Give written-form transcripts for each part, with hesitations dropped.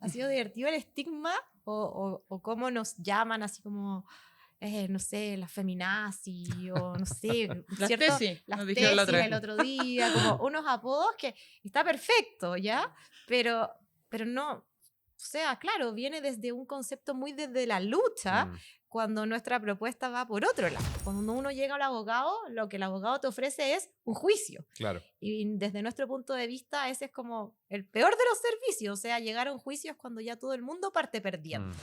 ha sido divertido el estigma o cómo nos llaman así como, no sé, las feminazis o no sé, Las ¿cierto? tesis, Las nos dijeron la tesis otra el vez. otro día, como unos apodos que está perfecto, ¿ya? Pero no, o sea, claro, viene desde un concepto muy desde la lucha, cuando nuestra propuesta va por otro lado. Cuando uno llega al abogado, lo que el abogado te ofrece es un juicio. Claro. Y desde nuestro punto de vista, ese es como el peor de los servicios. O sea, llegar a un juicio es cuando ya todo el mundo parte perdiendo.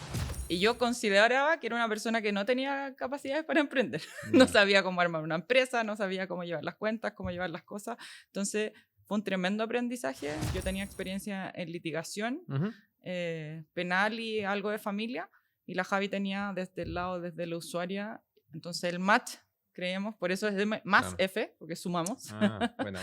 Y yo consideraba que era una persona que no tenía capacidades para emprender. No sabía cómo armar una empresa, no sabía cómo llevar las cuentas, cómo llevar las cosas. Entonces, fue un tremendo aprendizaje. Yo tenía experiencia en litigación penal y algo de familia. Y la Javi tenía desde el lado, desde la usuaria. Entonces, el match, creíamos, por eso es de más Claro. F, porque sumamos. Bueno.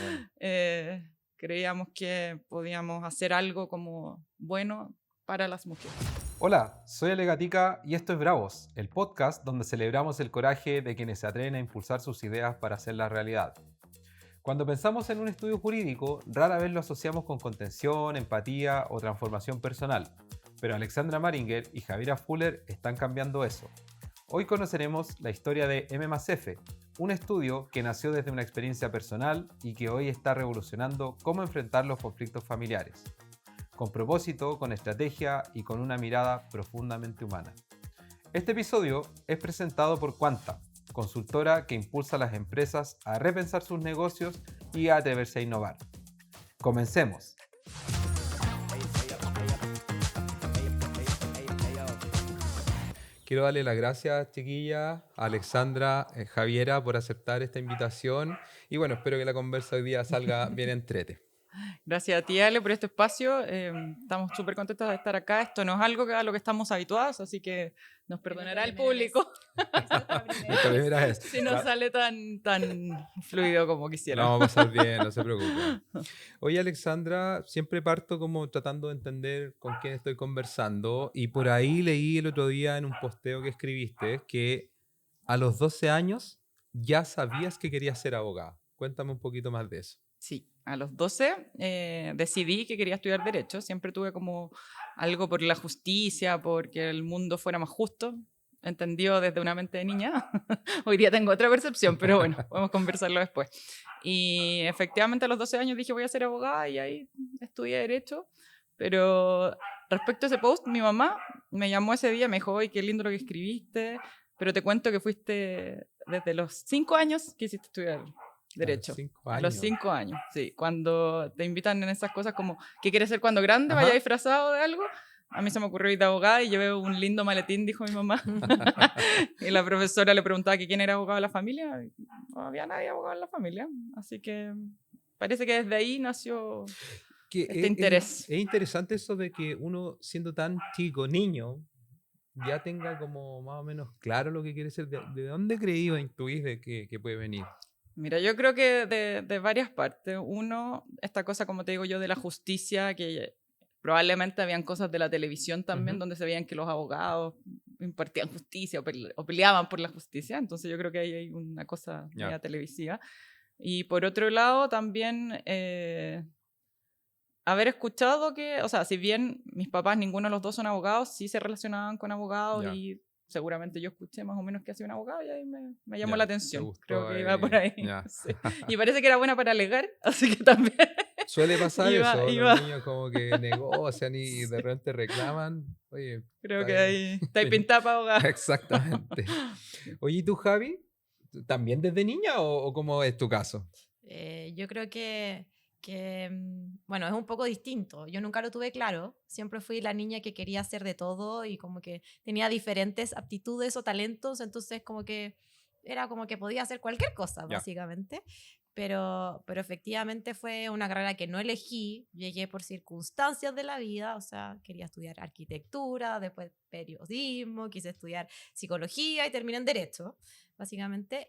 Creíamos que podíamos hacer algo como bueno para las mujeres. Hola, soy Ale Gatica y esto es Bravos, el podcast donde celebramos el coraje de quienes se atreven a impulsar sus ideas para hacerlas realidad. Cuando pensamos en un estudio jurídico, rara vez lo asociamos con contención, empatía o transformación personal, pero Alexandra Maringer y Javiera Fuller están cambiando eso. Hoy conoceremos la historia de M+F, un estudio que nació desde una experiencia personal y que hoy está revolucionando cómo enfrentar los conflictos familiares. Con propósito, con estrategia y con una mirada profundamente humana. Este episodio es presentado por Quanta, consultora que impulsa a las empresas a repensar sus negocios y a atreverse a innovar. ¡Comencemos! Quiero darle las gracias, chiquillas, a Alexandra, Javiera, por aceptar esta invitación. Y bueno, espero que la conversa hoy día salga bien entrete. Gracias a ti, Ale, por este espacio. Estamos súper contentos de estar acá. Esto no es algo a lo que estamos habituados, así que nos perdonará el público Esta primera vez. si no sale tan fluido como Lo quisiera. vamos a pasar bien, no se preocupe. Oye, Alexandra, siempre parto como tratando de entender con quién estoy conversando y por ahí leí el otro día en un posteo que escribiste que a los 12 años ya sabías que querías ser abogada. Cuéntame un poquito más de eso. Sí, a los 12 decidí que quería estudiar Derecho. Siempre tuve como algo por la justicia, porque el mundo fuera más justo. Entendido desde una mente de niña. Hoy día tengo otra percepción, pero bueno, podemos conversarlo después. Y efectivamente a los 12 años dije voy a ser abogada y ahí estudié Derecho. Pero respecto a ese post, mi mamá me llamó ese día, me dijo, oye, qué lindo lo que escribiste, pero te cuento que fuiste desde los 5 años que hiciste estudiar Derecho. A los 5 años, sí. Cuando te invitan en esas cosas como, ¿qué quieres ser cuando grande? Vaya disfrazado de algo. A mí se me ocurrió ir de abogada y llevé un lindo maletín, dijo mi mamá. Y la profesora le preguntaba que quién era abogado de la familia. No había nadie abogado en la familia. Así que parece que desde ahí nació este interés. Es interesante eso de que uno, siendo tan chico, niño, ya tenga como más o menos claro lo que quiere ser. ¿De dónde creí o intuís de que puede venir? Mira, yo creo que de varias partes. Uno, esta cosa, como te digo yo, de la justicia, que probablemente habían cosas de la televisión también, donde se veían que los abogados impartían justicia o peleaban por la justicia. Entonces yo creo que ahí hay una cosa media televisiva. Y por otro lado, también haber escuchado que, o sea, si bien mis papás, ninguno de los dos son abogados, sí se relacionaban con abogados y seguramente yo escuché más o menos que hacía un abogado y ahí me llamó la atención. Creo que iba por ahí. Sí. Y parece que era buena para alegar, así que también. Suele pasar eso, los niños como que negocian y de repente reclaman. Oye, creo que ahí está ahí pintada para abogado. Exactamente. Oye, ¿y tú, Javi? ¿También desde niña o cómo es tu caso? Yo creo que, bueno, es un poco distinto. Yo nunca lo tuve claro. Siempre fui la niña que quería hacer de todo y como que tenía diferentes aptitudes o talentos, entonces como que era como que podía hacer cualquier cosa, básicamente. Pero efectivamente fue una carrera que no elegí, llegué por circunstancias de la vida, o sea, quería estudiar arquitectura, después periodismo, quise estudiar psicología y terminé en Derecho, básicamente.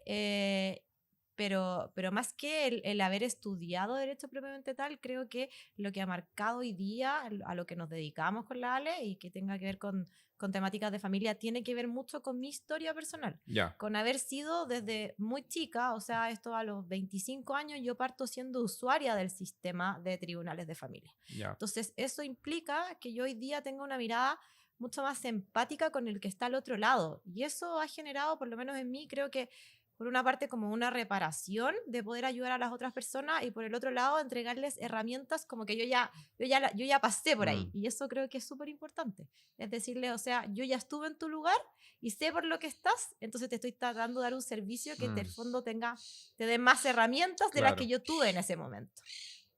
pero más que el haber estudiado derecho propiamente tal, creo que lo que ha marcado hoy día a lo que nos dedicamos con la Ale y que tenga que ver con temáticas de familia, tiene que ver mucho con mi historia personal. Ya. Con haber sido desde muy chica, o sea, esto a los 25 años, yo parto siendo usuaria del sistema de tribunales de familia. Ya. Entonces, eso implica que yo hoy día tenga una mirada mucho más empática con el que está al otro lado. Y eso ha generado, por lo menos en mí, creo que por una parte como una reparación de poder ayudar a las otras personas y por el otro lado entregarles herramientas como que yo ya pasé por ahí. Y eso creo que es súper importante. Es decirle, o sea, yo ya estuve en tu lugar y sé por lo que estás, entonces te estoy tratando de dar un servicio que en el fondo te dé más herramientas de las que yo tuve en ese momento.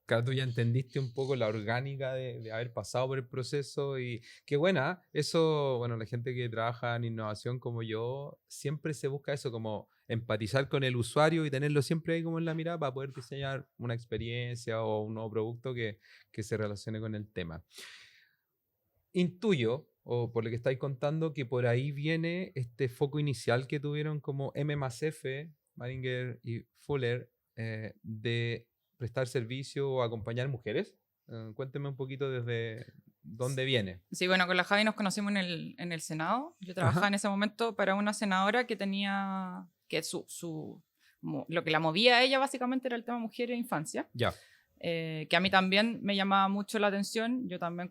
Claro, tú ya entendiste un poco la orgánica de haber pasado por el proceso y qué buena. Eso, bueno, la gente que trabaja en innovación como yo, siempre se busca eso, como empatizar con el usuario y tenerlo siempre ahí como en la mirada para poder diseñar una experiencia o un nuevo producto que se relacione con el tema. Intuyo, o por lo que estáis contando, que por ahí viene este foco inicial que tuvieron como M+F, Maringer y Fuller, de prestar servicio o acompañar mujeres. Cuénteme un poquito desde dónde viene. Sí, bueno, con la Javi nos conocimos en el Senado. Yo trabajaba en ese momento para una senadora que tenía, que lo que la movía a ella básicamente era el tema mujer e infancia. Ya. Que a mí también me llamaba mucho la atención. Yo también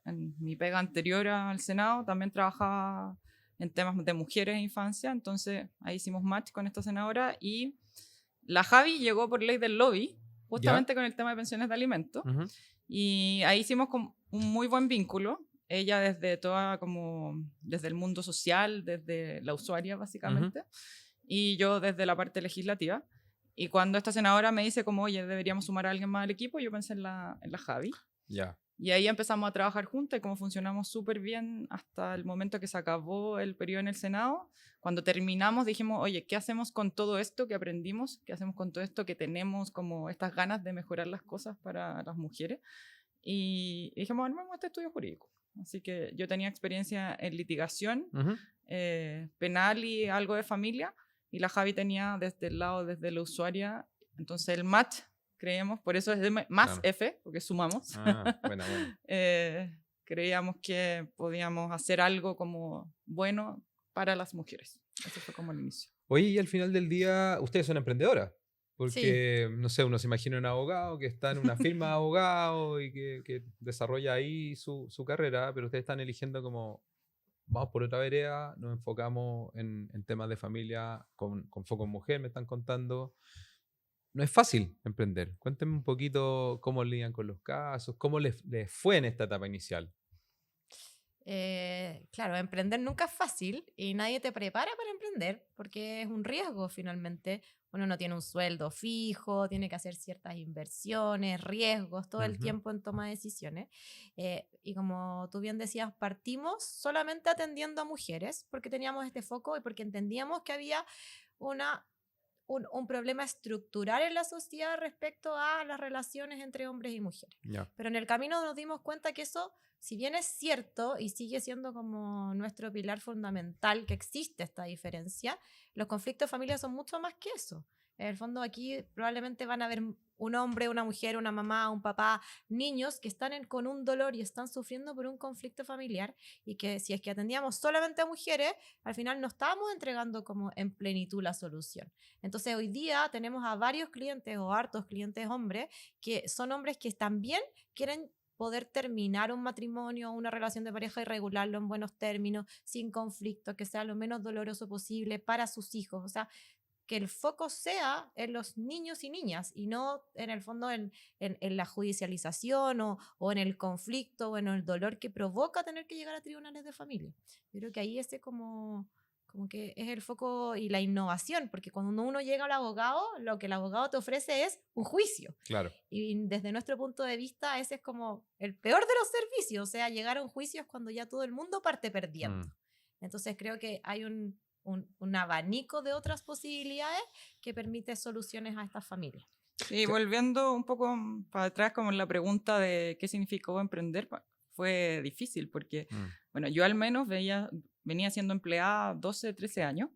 en mi pega anterior al Senado también trabajaba en temas de mujeres e infancia. Entonces ahí hicimos match con esta senadora y la Javi llegó por ley del lobby, justamente con el tema de pensiones de alimentos. Y ahí hicimos un muy buen vínculo. Ella desde el mundo social, desde la usuaria básicamente, y yo desde la parte legislativa. Y cuando esta senadora me dice como, oye, deberíamos sumar a alguien más al equipo, yo pensé en la Javi. Ya. Y ahí empezamos a trabajar juntas y como funcionamos súper bien hasta el momento que se acabó el periodo en el Senado. Cuando terminamos dijimos, oye, ¿qué hacemos con todo esto que aprendimos? ¿Qué hacemos con todo esto que tenemos como estas ganas de mejorar las cosas para las mujeres? Y dijimos, armemos este estudio jurídico. Así que yo tenía experiencia en litigación penal y algo de familia. Y la Javi tenía desde el lado, desde la usuaria. Entonces el match, creemos, por eso es de más F, porque sumamos. Buena. Creíamos que podíamos hacer algo como bueno para las mujeres. Eso fue como el inicio. Oye, y al final del día, ustedes son emprendedoras. Porque, no sé, uno se imagina un abogado que está en una firma de abogados y que desarrolla ahí su carrera, pero ustedes están eligiendo como, vamos por otra vereda, nos enfocamos en temas de familia con foco en mujer, me están contando. No es fácil emprender. Cuéntenme un poquito cómo lidian con los casos, cómo les fue en esta etapa inicial. Claro, emprender nunca es fácil y nadie te prepara para emprender porque es un riesgo finalmente. Uno no tiene un sueldo fijo, tiene que hacer ciertas inversiones, riesgos, todo el tiempo en toma de decisiones. Y como tú bien decías, partimos solamente atendiendo a mujeres porque teníamos este foco y porque entendíamos que había un problema estructural en la sociedad respecto a las relaciones entre hombres y mujeres. Pero en el camino nos dimos cuenta que eso, si bien es cierto y sigue siendo como nuestro pilar fundamental, que existe esta diferencia, los conflictos de familia son mucho más que eso. En el fondo aquí probablemente van a haber un hombre, una mujer, una mamá, un papá, niños que están con un dolor y están sufriendo por un conflicto familiar y que si es que atendíamos solamente a mujeres, al final no estábamos entregando como en plenitud la solución. Entonces hoy día tenemos a varios clientes o hartos clientes hombres que son hombres que también quieren poder terminar un matrimonio o una relación de pareja y regularlo en buenos términos, sin conflicto, que sea lo menos doloroso posible para sus hijos. O sea, que el foco sea en los niños y niñas y no en el fondo en la judicialización o en el conflicto o en el dolor que provoca tener que llegar a tribunales de familia. Yo creo que ahí ese como que es el foco y la innovación, porque cuando uno llega al abogado, lo que el abogado te ofrece es un juicio. Claro. Y desde nuestro punto de vista, ese es como el peor de los servicios, o sea, llegar a un juicio es cuando ya todo el mundo parte perdiendo. Entonces creo que hay un abanico de otras posibilidades que permite soluciones a estas familias. Sí, volviendo un poco para atrás como en la pregunta de qué significó emprender, fue difícil porque, bueno, yo al menos venía siendo empleada 12, 13 años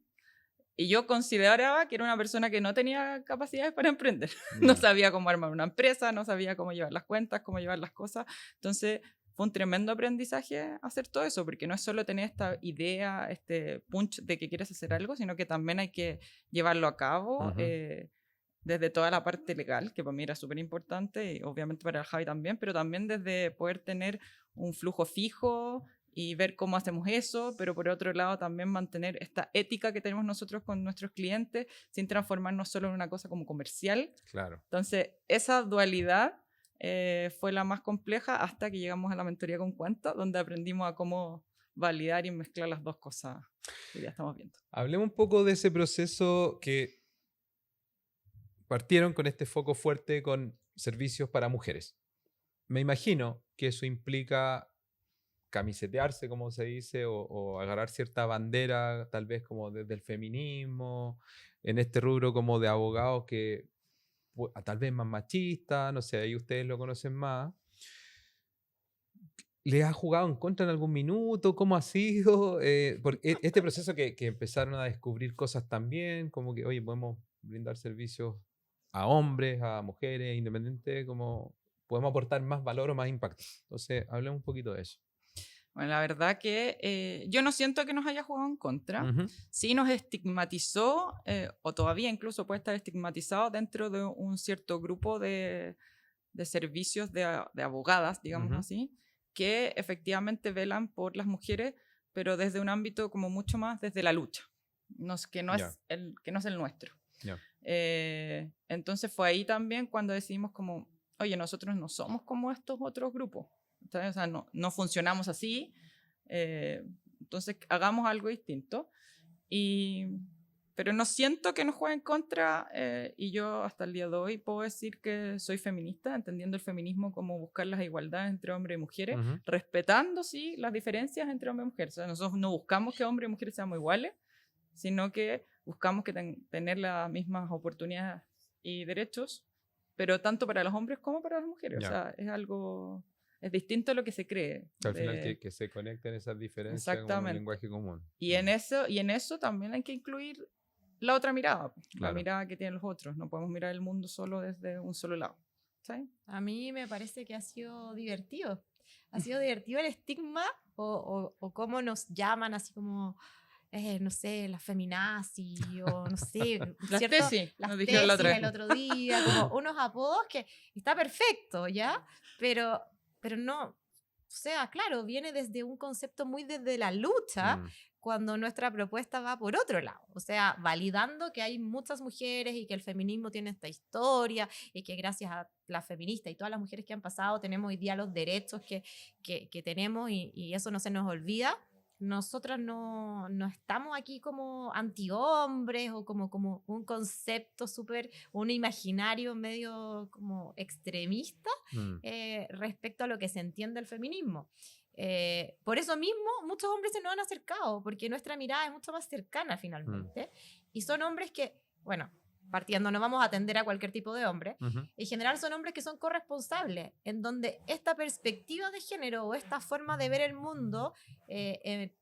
Y yo consideraba que era una persona que no tenía capacidades para emprender. No sabía cómo armar una empresa, no sabía cómo llevar las cuentas, cómo llevar las cosas. Entonces fue un tremendo aprendizaje hacer todo eso, porque no es solo tener esta idea, este punch de que quieres hacer algo, sino que también hay que llevarlo a cabo desde toda la parte legal, que para mí era súper importante, y obviamente para el Javi también, pero también desde poder tener un flujo fijo y ver cómo hacemos eso, pero por otro lado también mantener esta ética que tenemos nosotros con nuestros clientes sin transformarnos solo en una cosa como comercial. Claro. Entonces, esa dualidad fue la más compleja hasta que llegamos a la mentoría con Cuenta, donde aprendimos a cómo validar y mezclar las dos cosas que ya estamos viendo. Hablemos un poco de ese proceso que partieron con este foco fuerte con servicios para mujeres. Me imagino que eso implica camisetearse, como se dice, o agarrar cierta bandera, tal vez como desde el feminismo, en este rubro como de abogados que tal vez más machista, no sé, ahí ustedes lo conocen más. ¿Les ha jugado en contra en algún minuto? ¿Cómo ha sido? Porque este proceso que empezaron a descubrir cosas también, como que, oye, podemos brindar servicios a hombres, a mujeres, independiente, como podemos aportar más valor o más impacto. Entonces, hablemos un poquito de eso. Bueno, la verdad que yo no siento que nos haya jugado en contra. Sí nos estigmatizó, o todavía incluso puede estar estigmatizado dentro de un cierto grupo de servicios de abogadas, digamos así, que efectivamente velan por las mujeres, pero desde un ámbito como mucho más desde la lucha, que no es el nuestro. Entonces fue ahí también cuando decidimos como, oye, nosotros no somos como estos otros grupos. O sea, no funcionamos así, entonces hagamos algo distinto. Pero no siento que nos juegue en contra, y yo hasta el día de hoy puedo decir que soy feminista, entendiendo el feminismo como buscar las igualdades entre hombres y mujeres, respetando, sí, las diferencias entre hombres y mujeres. O sea, nosotros no buscamos que hombres y mujeres seamos iguales, sino que buscamos que tener las mismas oportunidades y derechos, pero tanto para los hombres como para las mujeres. O sea, es distinto a lo que se cree. Al final que se conecten esas diferencias con un lenguaje común. Y en eso también hay que incluir la otra mirada, la mirada que tienen los otros. No podemos mirar el mundo solo desde un solo lado. ¿Sí? A mí me parece que ha sido divertido. Ha sido divertido el estigma o cómo nos llaman así como... no sé, las feminazis o no sé, las tesis, las nos tesis dijeron la otra vez. el otro día, como unos apodos que está perfecto, ¿ya? Pero no, o sea, claro, viene desde un concepto muy desde la lucha, cuando nuestra propuesta va por otro lado, o sea, validando que hay muchas mujeres y que el feminismo tiene esta historia y que gracias a las feministas y todas las mujeres que han pasado tenemos hoy día los derechos que tenemos y eso no se nos olvida. Nosotras no estamos aquí como antihombres o como un concepto súper, un imaginario medio como extremista respecto a lo que se entiende el feminismo. Por eso mismo muchos hombres se nos han acercado, porque nuestra mirada es mucho más cercana finalmente. Y son hombres que, bueno, partiendo, no vamos a atender a cualquier tipo de hombre. En general son hombres que son corresponsables, en donde esta perspectiva de género o esta forma de ver el mundo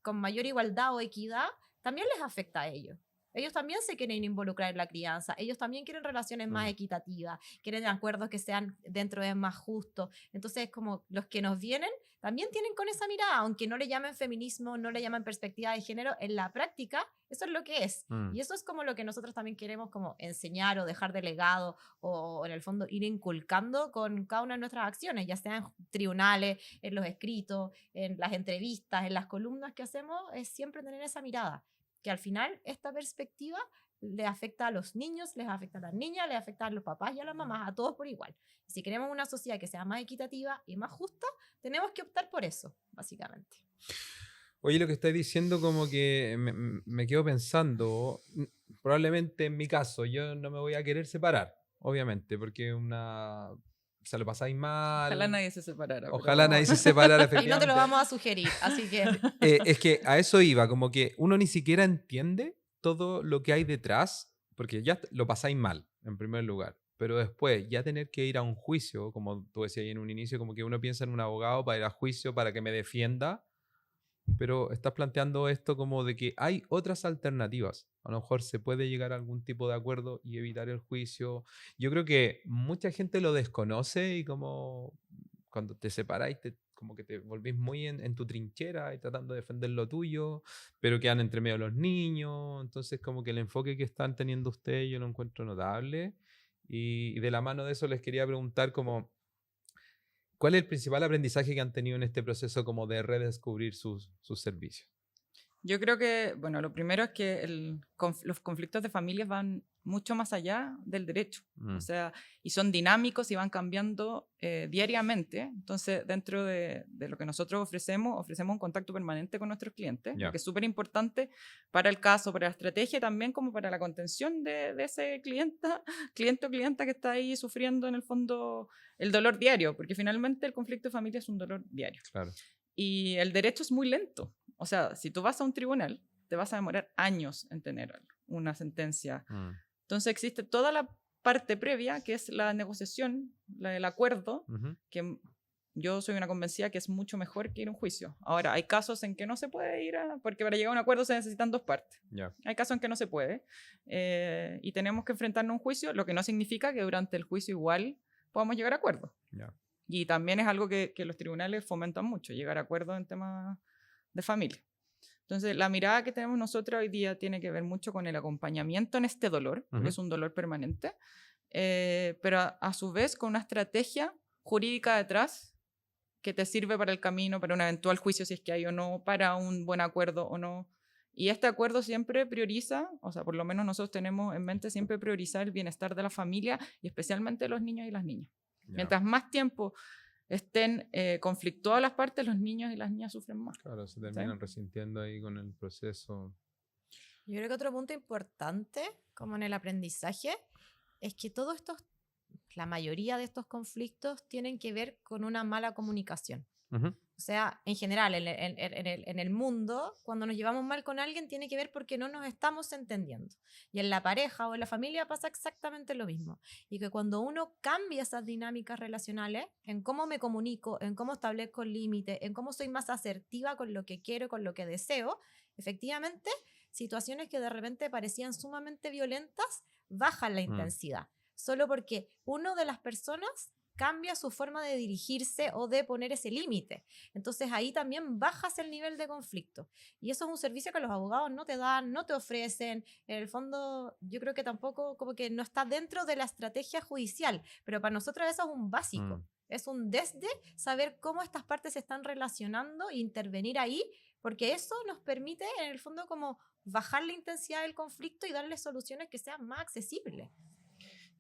con mayor igualdad o equidad también les afecta a ellos. Ellos también se quieren involucrar en la crianza, ellos también quieren relaciones más equitativas, quieren acuerdos que sean dentro de más justos. Entonces, como los que nos vienen también tienen con esa mirada, aunque no le llamen feminismo, no le llamen perspectiva de género, en la práctica eso es lo que es. Y eso es como lo que nosotros también queremos como enseñar o dejar de legado o en el fondo ir inculcando con cada una de nuestras acciones, ya sea en tribunales, en los escritos, en las entrevistas, en las columnas que hacemos, es siempre tener esa mirada, que al final esta perspectiva le afecta a los niños, les afecta a las niñas, les afecta a los papás y a las mamás, a todos por igual. Y si queremos una sociedad que sea más equitativa y más justa, tenemos que optar por eso, básicamente. Oye, lo que estás diciendo como que me quedo pensando, probablemente en mi caso, yo no me voy a querer separar, obviamente, porque o sea, lo pasáis mal. Ojalá nadie se separara. Ojalá nadie se separara, efectivamente. Y no te lo vamos a sugerir, así que... Es que a eso iba, como que uno ni siquiera entiende todo lo que hay detrás, porque ya lo pasáis mal, en primer lugar. Pero después, ya tener que ir a un juicio, como tú decías ahí en un inicio, como que uno piensa en un abogado para ir a juicio, para que me defienda. pero estás planteando esto como de que hay otras alternativas. A lo mejor se puede llegar a algún tipo de acuerdo y evitar el juicio. Yo creo que mucha gente lo desconoce y como cuando te separáis, como que te volvís muy en tu trinchera y tratando de defender lo tuyo, pero quedan entre medio los niños. Entonces como que el enfoque que están teniendo ustedes yo lo encuentro notable. Y de la mano de eso les quería preguntar como, ¿cuál es el principal aprendizaje que han tenido en este proceso como de redescubrir sus servicios? Yo creo que, bueno, lo primero es que los conflictos de familias van mucho más allá del derecho. O sea, y son dinámicos y van cambiando diariamente. Entonces, dentro de lo que nosotros ofrecemos un contacto permanente con nuestros clientes, Ya. lo que es súper importante para el caso, para la estrategia, también como para la contención de ese cliente o clienta que está ahí sufriendo en el fondo el dolor diario, porque finalmente el conflicto de familia es un dolor diario. Claro. Y el derecho es muy lento. O sea, si tú vas a un tribunal, te vas a demorar años en tener una sentencia. Entonces existe toda la parte previa, que es la negociación, el acuerdo, que yo soy una convencida que es mucho mejor que ir a un juicio. Ahora, hay casos en que no se puede ir, porque para llegar a un acuerdo se necesitan dos partes. Yeah. Hay casos en que no se puede. Y tenemos que enfrentarnos a un juicio, lo que no significa que durante el juicio igual podamos llegar a acuerdo. Yeah. Y también es algo que los tribunales fomentan mucho, llegar a acuerdos en temas de familia. Entonces, la mirada que tenemos nosotros hoy día tiene que ver mucho con el acompañamiento en este dolor, porque es un dolor permanente, pero a su vez con una estrategia jurídica detrás que te sirve para el camino, para un eventual juicio, si es que hay o no, para un buen acuerdo o no. Y este acuerdo siempre prioriza, o sea, por lo menos nosotros tenemos en mente siempre priorizar el bienestar de la familia y especialmente de los niños y las niñas. Yeah. Mientras más tiempo estén conflictuadas las partes, los niños y las niñas sufren más. Claro, se terminan resintiendo ahí con el proceso. Yo creo que otro punto importante, como en el aprendizaje, es que todos estos, la mayoría de estos conflictos tienen que ver con una mala comunicación. O sea, en general, en el mundo, cuando nos llevamos mal con alguien, tiene que ver porque no nos estamos entendiendo. Y en la pareja o en la familia pasa exactamente lo mismo. Y que cuando uno cambia esas dinámicas relacionales, en cómo me comunico, en cómo establezco límites, en cómo soy más asertiva con lo que quiero, con lo que deseo, efectivamente, situaciones que de repente parecían sumamente violentas, bajan la intensidad. Solo porque uno de las personas cambia su forma de dirigirse o de poner ese límite. Entonces ahí también bajas el nivel de conflicto. Y eso es un servicio que los abogados no te dan, no te ofrecen. En el fondo, yo creo que tampoco, como que no está dentro de la estrategia judicial, pero para nosotros eso es un básico. Es un desde saber cómo estas partes se están relacionando e intervenir ahí, porque eso nos permite, en el fondo, como bajar la intensidad del conflicto y darle soluciones que sean más accesibles.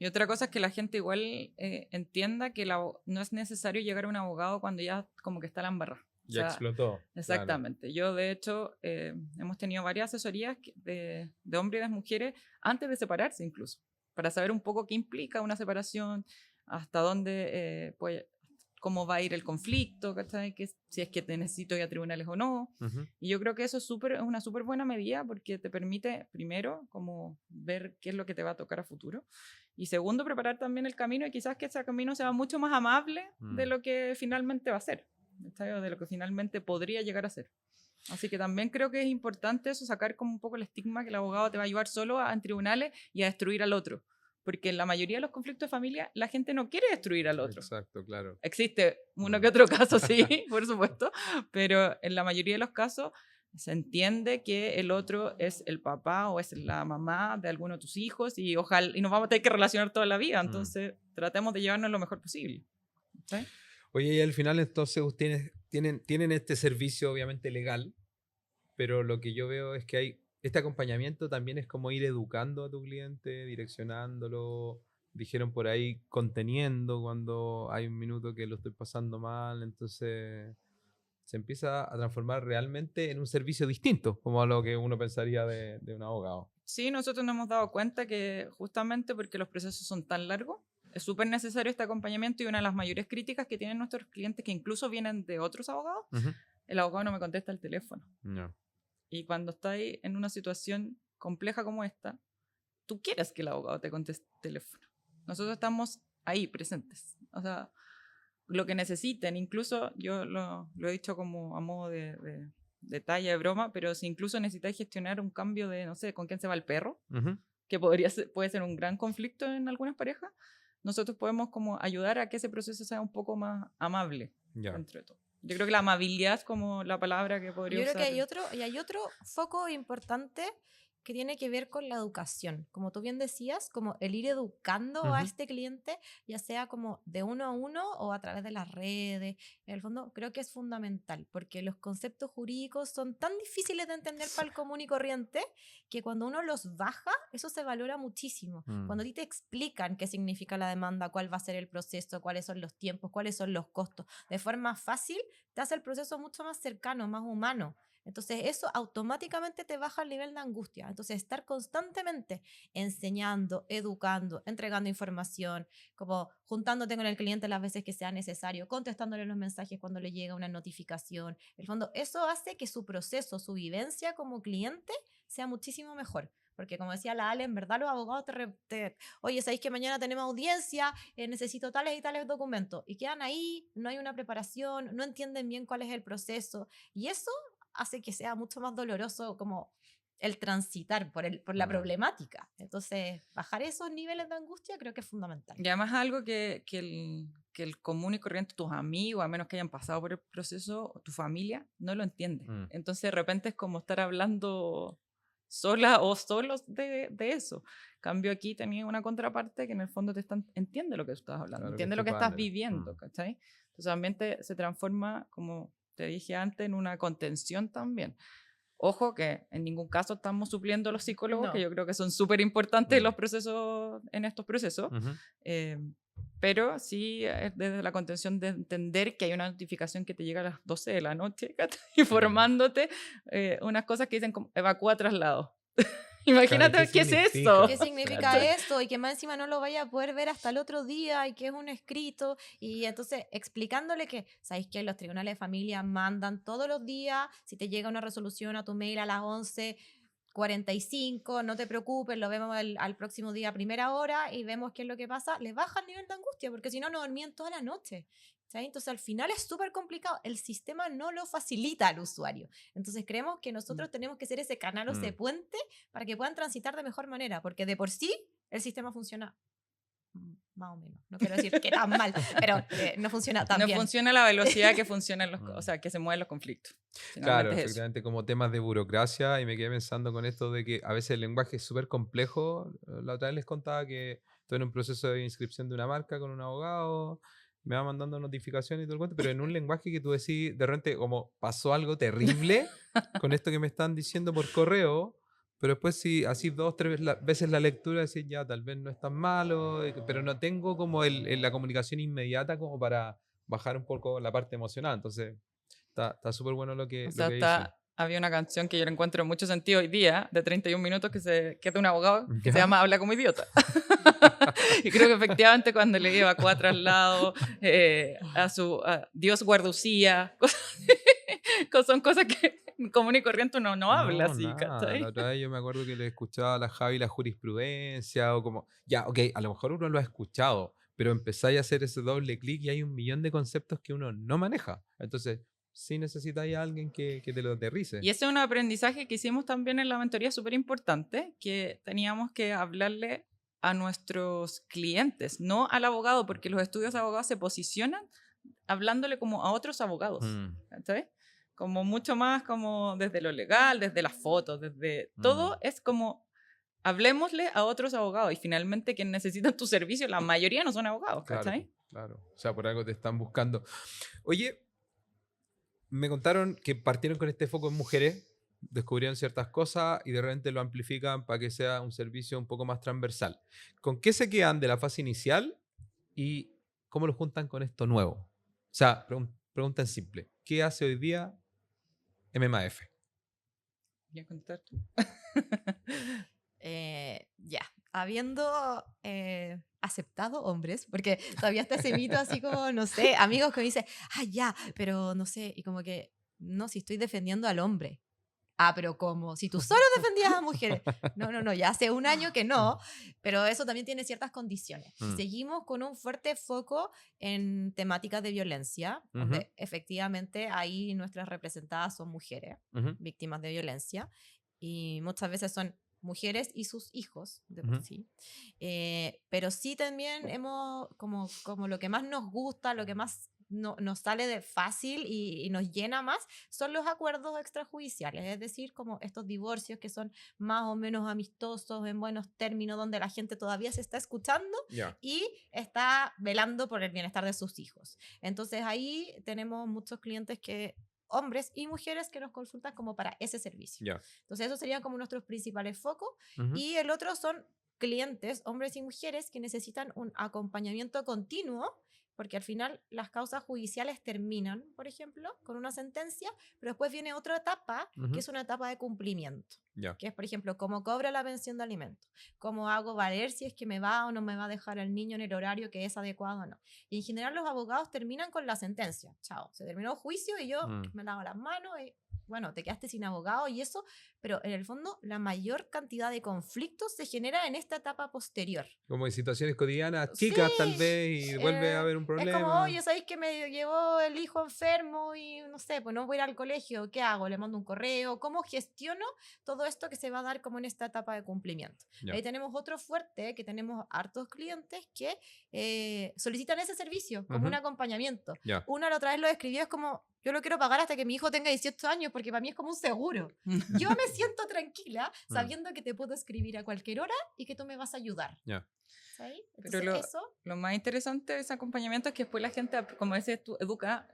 Y otra cosa es que la gente igual entienda que no es necesario llegar a un abogado cuando ya como que está la embarrada. Ya explotó. Exactamente. Claro. Yo, de hecho, hemos tenido varias asesorías de hombres y de mujeres antes de separarse incluso, para saber un poco qué implica una separación, hasta dónde, cómo va a ir el conflicto, ¿cachai? Si es que te necesito ir a tribunales o no. Y yo creo que eso es una súper buena medida porque te permite, primero, como ver qué es lo que te va a tocar a futuro. Y segundo, preparar también el camino y quizás que ese camino sea mucho más amable de lo que finalmente va a ser, o de lo que finalmente podría llegar a ser. Así que también creo que es importante eso, sacar como un poco el estigma que el abogado te va a llevar solo en tribunales y a destruir al otro. Porque en la mayoría de los conflictos de familia la gente no quiere destruir al otro. Exacto, claro. Existe uno que otro caso, sí, por supuesto, pero en la mayoría de los casos se entiende que el otro es el papá o es la mamá de alguno de tus hijos y ojalá y nos vamos a tener que relacionar toda la vida, entonces tratemos de llevarnos lo mejor posible. ¿Sí? Oye, y al final entonces ustedes tienen este servicio obviamente legal, pero lo que yo veo es que este acompañamiento también es como ir educando a tu cliente, direccionándolo, dijeron por ahí, conteniendo cuando hay un minuto que lo estoy pasando mal, entonces se empieza a transformar realmente en un servicio distinto, como a lo que uno pensaría de un abogado. Sí, nosotros nos hemos dado cuenta que justamente porque los procesos son tan largos, es súper necesario este acompañamiento y una de las mayores críticas que tienen nuestros clientes, que incluso vienen de otros abogados, el abogado no me contesta el teléfono. No. Y cuando estás en una situación compleja como esta, tú quieres que el abogado te conteste el teléfono. Nosotros estamos ahí presentes. O sea, lo que necesiten, incluso yo lo he dicho como a modo de de talla, de broma, pero si incluso necesitáis gestionar un cambio de, no sé, con quién se va el perro, Ujú. que puede ser un gran conflicto en algunas parejas, nosotros podemos como ayudar a que ese proceso sea un poco más amable Ya. dentro de todo. Yo creo que la amabilidad es como la palabra que podría Yo creo usar. que hay otro foco importante que tiene que ver con la educación. Como tú bien decías, como el ir educando a Ujú. este cliente, ya sea como de uno a uno o a través de las redes. En el fondo, creo que es fundamental, porque los conceptos jurídicos son tan difíciles de entender para el común y corriente que cuando uno los baja, eso se valora muchísimo. Cuando a ti te explican qué significa la demanda, cuál va a ser el proceso, cuáles son los tiempos, cuáles son los costos, de forma fácil, te hace el proceso mucho más cercano, más humano. Entonces eso automáticamente te baja el nivel de angustia. Entonces estar constantemente enseñando, educando, entregando información, como juntándote con el cliente las veces que sea necesario, contestándole los mensajes cuando le llega una notificación. En el fondo, eso hace que su proceso, su vivencia como cliente sea muchísimo mejor. Porque como decía la Ale, en verdad los abogados oye, ¿sabéis que mañana tenemos audiencia? Necesito tales y tales documentos. Y quedan ahí, no hay una preparación, no entienden bien cuál es el proceso. Y eso hace que sea mucho más doloroso como el transitar por la problemática. Entonces, bajar esos niveles de angustia creo que es fundamental. Y además algo que el común y corriente, tus amigos, a menos que hayan pasado por el proceso, tu familia, no lo entiende. Entonces de repente es como estar hablando sola o solos de eso. Cambio aquí tenía una contraparte que en el fondo entiende lo que tú estás hablando, Claro, entiende lo que estás viviendo, ¿cachai? Entonces el ambiente se transforma, como te dije antes, en una contención también. Ojo que en ningún caso estamos supliendo a los psicólogos, que yo creo que son súper importantes en los procesos, en estos procesos, pero sí desde la contención de entender que hay una notificación que te llega a las 12 de la noche, informándote unas cosas que dicen como evacúa traslado. Imagínate Claro, qué es eso. ¿Qué significa esto? Y que más encima no lo vaya a poder ver hasta el otro día y que es un escrito. Y entonces explicándole que, ¿sabéis que los tribunales de familia mandan todos los días? Si te llega una resolución a tu mail a las 11:45, no te preocupes, lo vemos al próximo día a primera hora y vemos qué es lo que pasa. Le baja el nivel de angustia porque si no, no dormían toda la noche. ¿Sí? Entonces al final es súper complicado, el sistema no lo facilita al usuario, entonces creemos que nosotros tenemos que ser ese canal o ese puente para que puedan transitar de mejor manera, porque de por sí el sistema funciona más o menos, no quiero decir que tan mal, pero no funciona tan bien. No funciona a la velocidad que funcionan o sea, que se mueven los conflictos. Claro, efectivamente, como temas de burocracia, y me quedé pensando con esto de que a veces el lenguaje es súper complejo. La otra vez les contaba que estoy en un proceso de inscripción de una marca con un abogado, me va mandando notificaciones y todo el cuento, pero en un lenguaje que tú decís, de repente, como pasó algo terrible con esto que me están diciendo por correo, pero después si así 2, 3 veces la lectura, decís, ya, tal vez no es tan malo, pero no tengo como la comunicación inmediata como para bajar un poco la parte emocional. Entonces, está súper bueno lo que, O sea, dice. había una canción que yo le encuentro mucho sentido hoy día, de 31 minutos, que es de un abogado, que se llama Habla como idiota. Y creo que efectivamente cuando le lleva 4 al lado, a Dios guarducía, son cosas que común y corriente uno no habla así, Nada. ¿cachai? La otra vez yo me acuerdo que le escuchaba a la Javi la jurisprudencia, o como, ya, ok, a lo mejor uno lo ha escuchado, pero empezáis a hacer ese doble clic y hay un millón de conceptos que uno no maneja. Entonces, sí necesitáis a alguien que te lo aterrice. Y ese es un aprendizaje que hicimos también en la mentoría súper importante, que teníamos que hablarle a nuestros clientes, no al abogado, porque los estudios de abogados se posicionan hablándole como a otros abogados, ¿sabes? Como mucho más como desde lo legal, desde las fotos, desde todo es como hablemosle a otros abogados y finalmente quienes necesitan tu servicio, la mayoría no son abogados, ¿cachai? Claro, o sea, por algo te están buscando. Oye, me contaron que partieron con este foco en mujeres, descubrieron ciertas cosas y de repente lo amplifican para que sea un servicio un poco más transversal. ¿Con qué se quedan de la fase inicial y cómo lo juntan con esto nuevo? O sea, pregunta en simple. ¿Qué hace hoy día MMAF? ¿Quieres contestar tú? Ya, habiendo aceptado hombres, porque todavía está ese mito así como, no sé, amigos que me dicen, ya, pero no sé, y como que, no, si estoy defendiendo al hombre. pero ¿cómo? Si tú solo defendías a mujeres. No, ya hace un año que no, pero eso también tiene ciertas condiciones. Seguimos con un fuerte foco en temáticas de violencia, donde efectivamente ahí nuestras representadas son mujeres, víctimas de violencia, y muchas veces son mujeres y sus hijos de por sí. Pero sí también hemos, como lo que más nos gusta, lo que más nos sale de fácil y nos llena más, son los acuerdos extrajudiciales, es decir, como estos divorcios que son más o menos amistosos, en buenos términos, donde la gente todavía se está escuchando y está velando por el bienestar de sus hijos. Entonces ahí tenemos muchos clientes hombres y mujeres que nos consultan como para ese servicio. Entonces esos serían como nuestros principales focos. Y el otro son clientes, hombres y mujeres, que necesitan un acompañamiento continuo, porque al final las causas judiciales terminan, por ejemplo, con una sentencia, pero después viene otra etapa, que es una etapa de cumplimiento, que es, por ejemplo, cómo cobra la pensión de alimentos, cómo hago valer si es que me va o no me va a dejar el niño en el horario que es adecuado o no. Y en general los abogados terminan con la sentencia. Chao, se terminó el juicio y yo me lavo las manos y bueno, te quedaste sin abogado y eso, pero en el fondo la mayor cantidad de conflictos se genera en esta etapa posterior. Como en situaciones cotidianas, chicas tal vez, y vuelve a haber un problema. Es como, oye, ¿sabéis que me llevó el hijo enfermo y no sé, pues no voy a ir al colegio? ¿Qué hago? ¿Le mando un correo? ¿Cómo gestiono todo esto que se va a dar como en esta etapa de cumplimiento? Ahí tenemos otro fuerte, que tenemos hartos clientes que solicitan ese servicio como un acompañamiento. Una la otra vez lo describió, es como, yo lo quiero pagar hasta que mi hijo tenga 18 años porque para mí es como un seguro. Yo me siento tranquila sabiendo que te puedo escribir a cualquier hora y que tú me vas a ayudar. ¿Sí? Pero lo más interesante de ese acompañamiento es que después la gente, como dices tú, educa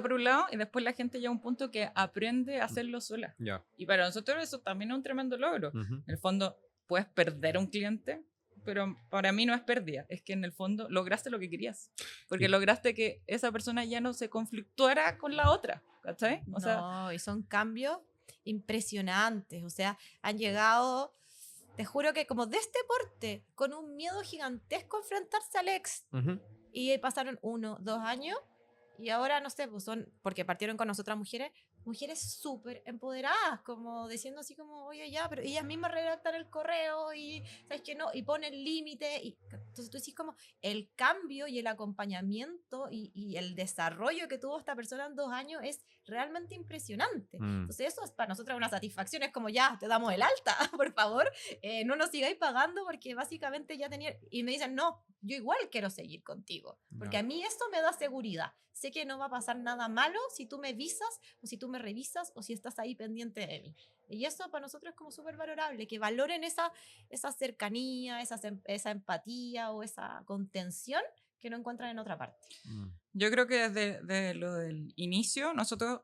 por un lado y después la gente llega a un punto que aprende a hacerlo sola. Y para nosotros eso también es un tremendo logro. En el fondo puedes perder a un cliente, pero para mí no es pérdida, es que en el fondo lograste lo que querías, porque lograste que esa persona ya no se conflictuara con la otra, ¿cachai? Y son cambios impresionantes, o sea, han llegado, te juro que como de este porte, con un miedo gigantesco a enfrentarse al ex, y pasaron 1, 2 años, y ahora, no sé, pues son, porque partieron con nosotras mujeres súper empoderadas, como diciendo así como, oye, ya, pero ellas mismas redactan el correo y, ¿sabes qué? No, y ponen límite. Entonces tú decís como el cambio y el acompañamiento y el desarrollo que tuvo esta persona en 2 años es realmente impresionante. Entonces eso es para nosotros una satisfacción, es como, ya, te damos el alta, por favor, no nos sigáis pagando porque básicamente ya tenía, y me dicen, no, yo igual quiero seguir contigo, porque a mí esto me da seguridad. Sé que no va a pasar nada malo si tú me visas o si tú me revisas o si estás ahí pendiente de mí. Y eso para nosotros es como súper valorable, que valoren esa cercanía, esa empatía o esa contención que no encuentran en otra parte. Yo creo que desde lo del inicio nosotros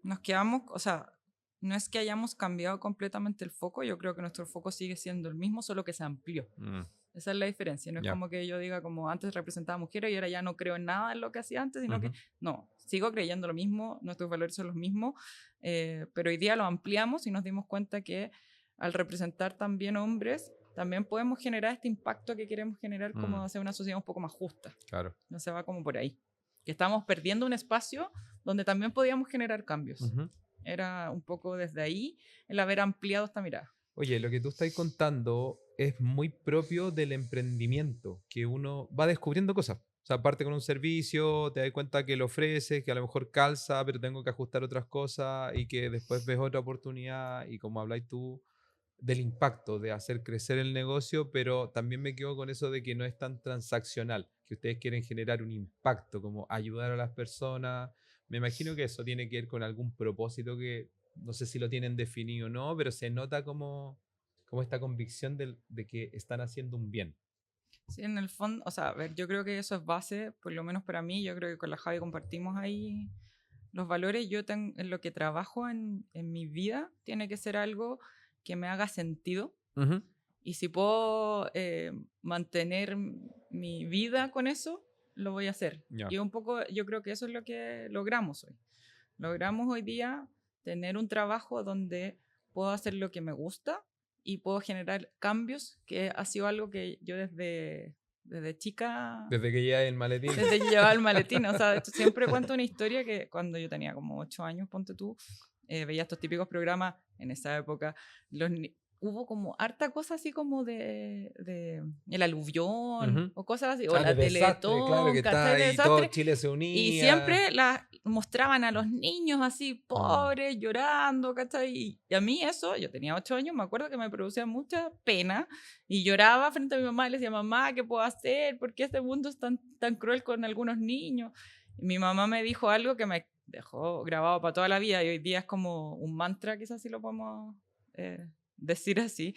nos quedamos, o sea, no es que hayamos cambiado completamente el foco, yo creo que nuestro foco sigue siendo el mismo, solo que se amplió. Esa es la diferencia, no es como que yo diga como antes representaba mujeres y ahora ya no creo en nada en lo que hacía antes, sino que no, sigo creyendo lo mismo, nuestros valores son los mismos, pero hoy día lo ampliamos y nos dimos cuenta que al representar también hombres, también podemos generar este impacto que queremos generar como hacer una sociedad un poco más justa. Claro. No se va como por ahí. Que estamos perdiendo un espacio donde también podíamos generar cambios. Era un poco desde ahí el haber ampliado esta mirada. Oye, lo que tú estás contando es muy propio del emprendimiento, que uno va descubriendo cosas. O sea, parte con un servicio, te das cuenta que lo ofreces, que a lo mejor calza, pero tengo que ajustar otras cosas y que después ves otra oportunidad y como habláis tú del impacto de hacer crecer el negocio, pero también me quedo con eso de que no es tan transaccional, que ustedes quieren generar un impacto, como ayudar a las personas. Me imagino que eso tiene que ver con algún propósito que no sé si lo tienen definido o no, pero se nota como esta convicción de que están haciendo un bien. Sí, en el fondo, o sea, a ver, yo creo que eso es base, por lo menos para mí, yo creo que con la Javi compartimos ahí los valores. Yo en lo que trabajo en mi vida tiene que ser algo que me haga sentido. Y si puedo mantener mi vida con eso, lo voy a hacer. Y un poco, yo creo que eso es lo que logramos hoy. Logramos hoy día tener un trabajo donde puedo hacer lo que me gusta y puedo generar cambios, que ha sido algo que yo desde chica... Desde que llevaba el maletín. Desde que llevaba el maletín. O sea, siempre cuento una historia que cuando yo tenía como 8 años, ponte tú, veía estos típicos programas en esa época. Hubo como harta cosa así como de el aluvión o cosas así, o Ah, de la desastre, claro, Teletón, que está ¿cachai? De ahí, todo desastre. Chile se Y unía. siempre mostraban a los niños así, pobres, llorando, ¿cachai? Y a mí eso, yo tenía 8 años, me acuerdo que me producía mucha pena y lloraba frente a mi mamá y le decía, mamá, ¿qué puedo hacer? ¿Por qué este mundo es tan cruel con algunos niños? Y mi mamá me dijo algo que me dejó grabado para toda la vida y hoy día es como un mantra, quizás si lo podemos decir así,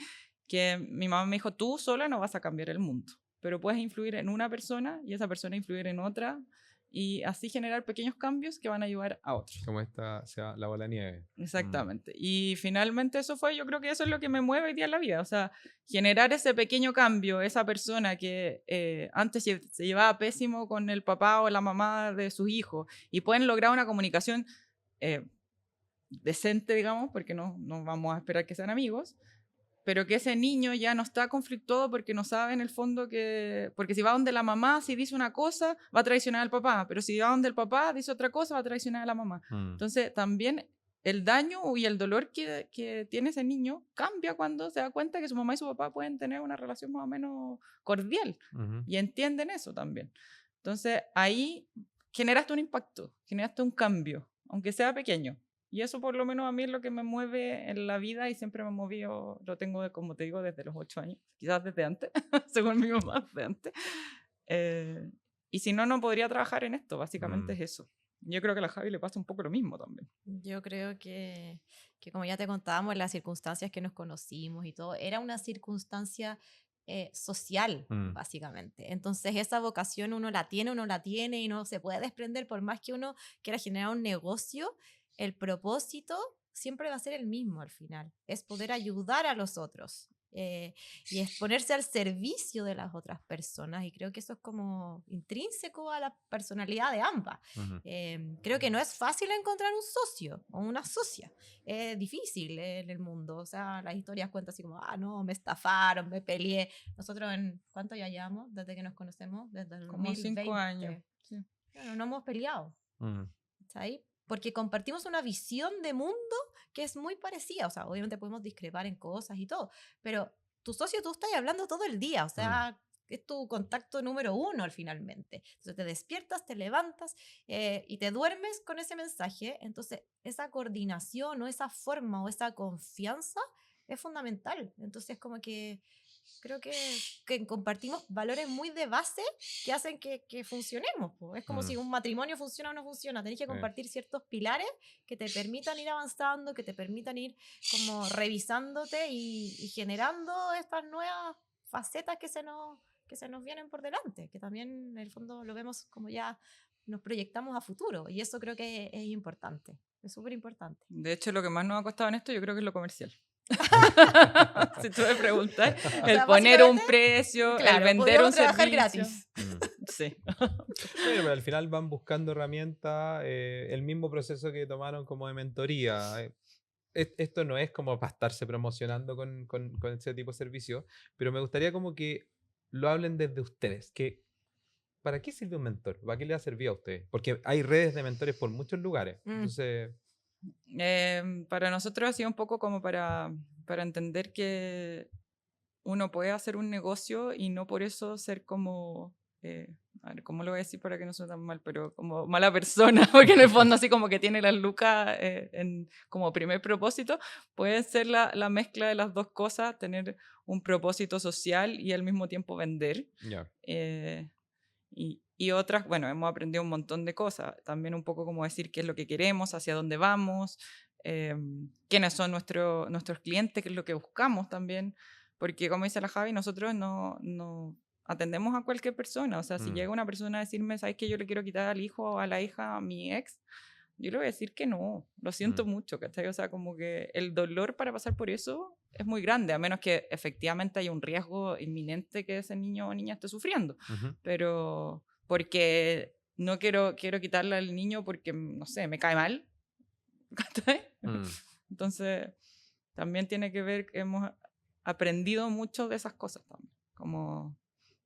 que mi mamá me dijo, tú sola no vas a cambiar el mundo, pero puedes influir en una persona y esa persona influir en otra y así generar pequeños cambios que van a ayudar a otros. Como esta, sea la bola de nieve. Exactamente. Y finalmente eso fue, yo creo que eso es lo que me mueve hoy día en la vida, o sea, generar ese pequeño cambio, esa persona que antes se llevaba pésimo con el papá o la mamá de sus hijos y pueden lograr una comunicación decente, digamos, porque no vamos a esperar que sean amigos, pero que ese niño ya no está conflictuado porque no sabe en el fondo que... Porque si va donde la mamá, si dice una cosa, va a traicionar al papá, pero si va donde el papá, dice otra cosa, va a traicionar a la mamá. Entonces, también el daño y el dolor que tiene ese niño cambia cuando se da cuenta que su mamá y su papá pueden tener una relación más o menos cordial y entienden eso también. Entonces, ahí generaste un impacto, generaste un cambio, aunque sea pequeño. Y eso por lo menos a mí es lo que me mueve en la vida y siempre me ha movido, lo tengo, como te digo, desde los 8 años, quizás desde antes, según mi mamá, desde antes. Y si no, no podría trabajar en esto, básicamente es eso. Yo creo que a la Javi le pasa un poco lo mismo también. Yo creo que como ya te contábamos, las circunstancias que nos conocimos y todo, era una circunstancia social, básicamente. Entonces, esa vocación uno la tiene y no se puede desprender por más que uno quiera generar un negocio. El propósito siempre va a ser el mismo al final, es poder ayudar a los otros y es ponerse al servicio de las otras personas y creo que eso es como intrínseco a la personalidad de ambas. Creo que no es fácil encontrar un socio o una socia, es difícil en el mundo, o sea, las historias cuentan así como, no, me estafaron, me peleé. Nosotros ¿cuánto ya llevamos desde que nos conocemos? Desde el Como 2020. 5 años. Sí. Bueno, no hemos peleado. ¿Está ahí? Porque compartimos una visión de mundo que es muy parecida. O sea, obviamente podemos discrepar en cosas y todo, pero tu socio tú estás hablando todo el día, o sea, es tu contacto número 1 finalmente. Entonces te despiertas, te levantas y te duermes con ese mensaje. Entonces esa coordinación o esa forma o esa confianza es fundamental. Entonces como que creo que compartimos valores muy de base que hacen que funcionemos. Po. Es como si un matrimonio funciona o no funciona. Tenés que compartir ciertos pilares que te permitan ir avanzando, que te permitan ir como revisándote y generando estas nuevas facetas que se nos vienen por delante, que también en el fondo lo vemos como ya nos proyectamos a futuro y eso creo que es importante, es súper importante. De hecho, lo que más nos ha costado en esto yo creo que es lo comercial. Si tú me preguntas, el poner un precio, claro, el vender un servicio gratis. Sí. Bueno, pero al final van buscando herramientas, el mismo proceso que tomaron como de mentoría. Esto no es como para estarse promocionando con ese tipo de servicio, pero me gustaría como que lo hablen desde ustedes, que ¿para qué sirve un mentor? ¿Para qué le ha servido a ustedes? Porque hay redes de mentores por muchos lugares. Entonces... para nosotros ha sido un poco como para entender que uno puede hacer un negocio y no por eso ser como... a ver, ¿cómo lo voy a decir para que no suene tan mal? Pero como mala persona, porque en el fondo así como que tiene las lucas como primer propósito, puede ser la mezcla de las dos cosas, tener un propósito social y al mismo tiempo vender. Y otras, bueno, hemos aprendido un montón de cosas, también un poco como decir qué es lo que queremos, hacia dónde vamos, quiénes son nuestros clientes, qué es lo que buscamos también, porque como dice la Javi, nosotros no atendemos a cualquier persona, o sea, si llega una persona a decirme, ¿sabes qué? Yo le quiero quitar al hijo o a la hija a mi ex, yo le voy a decir que no, lo siento mucho, ¿cachai? O sea, como que el dolor para pasar por eso es muy grande, a menos que efectivamente haya un riesgo inminente que ese niño o niña esté sufriendo, pero porque no quiero quitarle al niño porque, no sé, me cae mal, ¿cachai? Entonces, también tiene que ver que hemos aprendido mucho de esas cosas también, como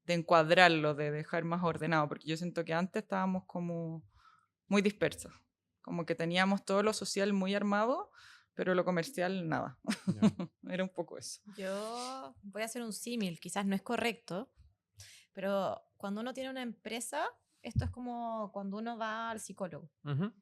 de encuadrarlo, de dejar más ordenado, porque yo siento que antes estábamos como muy dispersos. Como que teníamos todo lo social muy armado, pero lo comercial nada. Ya. Era un poco eso. Yo voy a hacer un símil, quizás no es correcto, pero cuando uno tiene una empresa, esto es como cuando uno va al psicólogo. Ujú.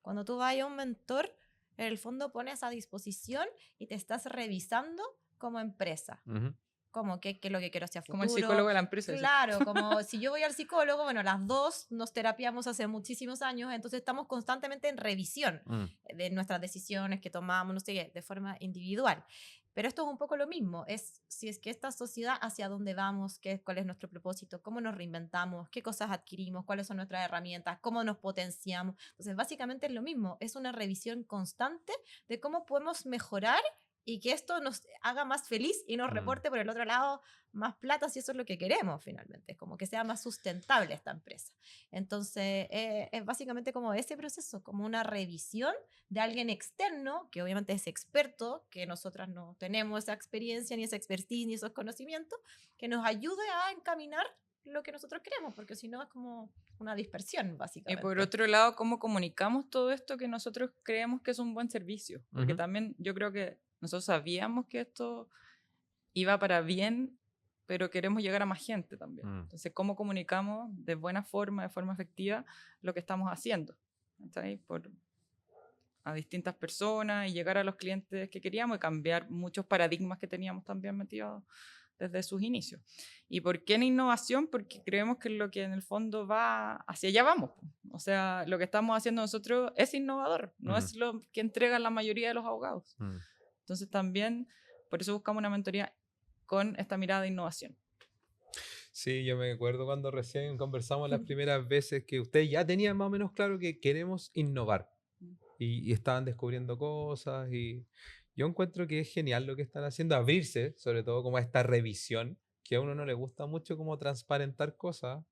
Cuando tú vas a un mentor, en el fondo pones a disposición y te estás revisando como empresa. Ujú. Como qué es lo que quiero hacia Como el futuro. psicólogo de la empresa. dice. Claro, como si yo voy al psicólogo, bueno, las dos nos terapiamos hace muchísimos años, entonces estamos constantemente en revisión de nuestras decisiones que tomamos, no sé qué, de forma individual. Pero esto es un poco lo mismo, es si es que esta sociedad hacia dónde vamos, cuál es nuestro propósito, cómo nos reinventamos, qué cosas adquirimos, cuáles son nuestras herramientas, cómo nos potenciamos. Entonces, básicamente es lo mismo, es una revisión constante de cómo podemos mejorar y que esto nos haga más feliz y nos reporte por el otro lado más plata, si eso es lo que queremos finalmente, es como que sea más sustentable esta empresa. Entonces, es básicamente como ese proceso, como una revisión de alguien externo, que obviamente es experto, que nosotras no tenemos esa experiencia, ni esa expertise, ni esos conocimientos, que nos ayude a encaminar lo que nosotros queremos, porque si no es como una dispersión, Y básicamente. por otro lado, ¿cómo comunicamos todo esto que nosotros creemos que es un buen servicio? Porque Ujú. también yo creo que nosotros sabíamos que esto iba para bien, pero queremos llegar a más gente también. Entonces, ¿cómo comunicamos de buena forma, de forma efectiva, lo que estamos haciendo? ¿Está a distintas personas y llegar a los clientes que queríamos y cambiar muchos paradigmas que teníamos también metidos desde sus inicios. ¿Y por qué en innovación? Porque creemos que lo que en el fondo va, hacia allá vamos. O sea, lo que estamos haciendo nosotros es innovador, no es lo que entregan la mayoría de los abogados. Entonces también, por eso buscamos una mentoría con esta mirada de innovación. Sí, yo me acuerdo cuando recién conversamos las primeras veces que ustedes ya tenían más o menos claro que queremos innovar y estaban descubriendo cosas y yo encuentro que es genial lo que están haciendo, abrirse, sobre todo como a esta revisión, que a uno no le gusta mucho como transparentar cosas.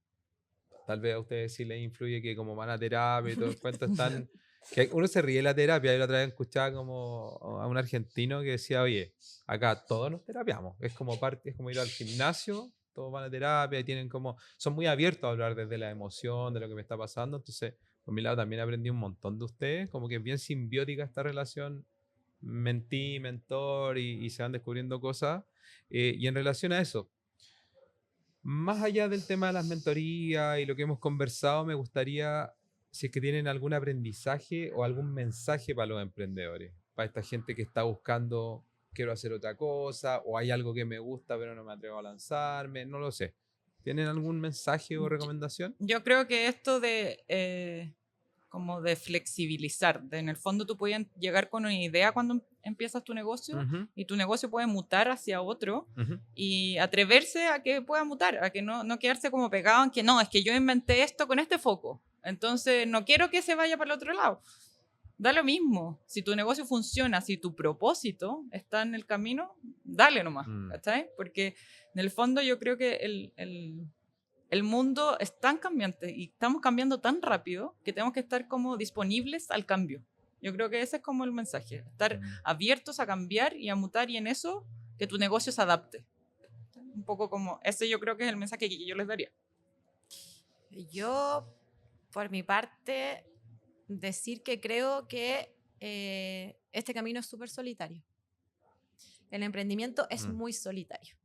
Tal vez a ustedes sí les influye que como van a terapia y todo el cuento están... Que uno se ríe de la terapia. Yo la otra vez escuchaba como a un argentino que decía, oye, acá todos nos terapiamos. Es como parte, es como ir al gimnasio, todos van a terapia y tienen como... Son muy abiertos a hablar desde la emoción, de lo que me está pasando. Entonces, por mi lado también aprendí un montón de ustedes. Como que es bien simbiótica esta relación mentí, mentor y se van descubriendo cosas. Y en relación a eso, más allá del tema de las mentorías y lo que hemos conversado, me gustaría si es que tienen algún aprendizaje o algún mensaje para los emprendedores, para esta gente que está buscando, quiero hacer otra cosa, o hay algo que me gusta pero no me atrevo a lanzarme, no lo sé. ¿Tienen algún mensaje o recomendación? Yo creo que esto de como de flexibilizar, en el fondo tú puedes llegar con una idea cuando empiezas tu negocio y tu negocio puede mutar hacia otro y atreverse a que pueda mutar, a que no quedarse como pegado en que no, es que yo inventé esto con este foco, entonces no quiero que se vaya para el otro lado. Da lo mismo, si tu negocio funciona, si tu propósito está en el camino, dale nomás, ¿cachai? Porque en el fondo yo creo que el mundo es tan cambiante y estamos cambiando tan rápido que tenemos que estar como disponibles al cambio. Yo creo que ese es como el mensaje, estar abiertos a cambiar y a mutar y en eso que tu negocio se adapte. Un poco como, ese yo creo que es el mensaje que yo les daría. Yo, por mi parte, decir que creo que este camino es súper solitario. El emprendimiento es muy solitario.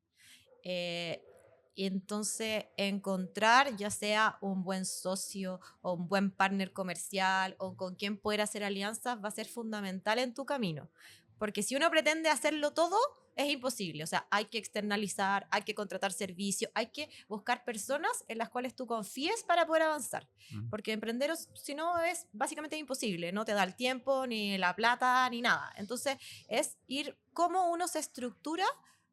Y entonces encontrar ya sea un buen socio o un buen partner comercial o con quien poder hacer alianzas va a ser fundamental en tu camino. Porque si uno pretende hacerlo todo, es imposible. O sea, hay que externalizar, hay que contratar servicios, hay que buscar personas en las cuales tú confíes para poder avanzar. Porque emprender, si no, es básicamente imposible. No te da el tiempo, ni la plata, ni nada. Entonces, es ir cómo uno se estructura